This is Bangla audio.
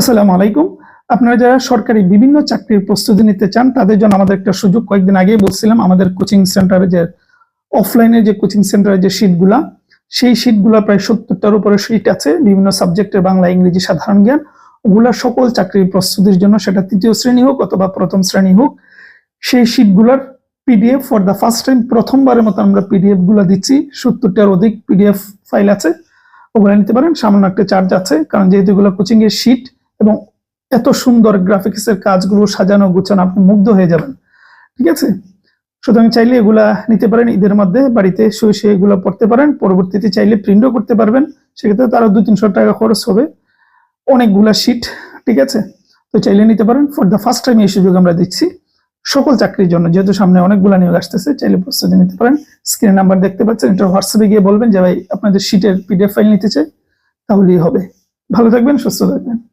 আসসালামু আলাইকুম। আপনারা যারা সরকারি বিভিন্ন চাকরির প্রস্তুতি নিতে চান তাদের জন্য আমাদের একটা সুযোগ, কয়েকদিন আগেই বলছিলাম আমাদের কোচিং সেন্টারে যে অফলাইনে যে কোচিং সেন্টারে যে শীটগুলা, সেই শীটগুলা প্রায় 70টার উপরে শীট আছে বিভিন্ন সাবজেক্টের, বাংলা, ইংরেজি, সাধারণ জ্ঞান। ওগুলা সকল চাকরির প্রস্তুতির জন্য, সেটা তৃতীয় শ্রেণী হোক অথবা প্রথম শ্রেণী হোক, সেই শীটগুলার PDF for the first time, প্রথমবারের মতো আমরা পিডিএফ গুলা দিচ্ছি। 70টার অধিক পিডিএফ ফাইল আছে, ওগুলো নিতে পারেন। সামান্য একটা চার্জ আছে, কারণ যেহেতু এগুলো কোচিং এর শীট এবং এত সুন্দর গ্রাফিক্সের কাজগুলো সাজানো গুছানো, আপনি মুগ্ধ হয়ে যাবেন। ঠিক আছে, সুতরাং চাইলে এগুলা নিতে পারেন, ঈদের মধ্যে বাড়িতে শুয়ে শুয়ে এগুলো পড়তে পারেন। পরবর্তীতে চাইলে প্রিন্টও করতে পারবেন, সেক্ষেত্রে তারও 200-300 টাকা খরচ হবে, অনেকগুলা শীট। ঠিক আছে, তো চাইলে নিতে পারেন। ফর দ্য ফার্স্ট টাইম এই সুযোগ আমরা দিচ্ছি সকল চাকরির জন্য, যেহেতু সামনে অনেকগুলা নিয়োগ আসতেছে। চাইলে প্রস্তুতি নিতে পারেন। স্ক্রিনে নাম্বার দেখতে পাচ্ছেন, এটা হোয়াটসঅ্যাপে গিয়ে বলবেন যে ভাই আপনাদের শীটের পিডিএফ ফাইল নিতে চাই, তাহলেই হবে। ভালো থাকবেন, সুস্থ থাকবেন।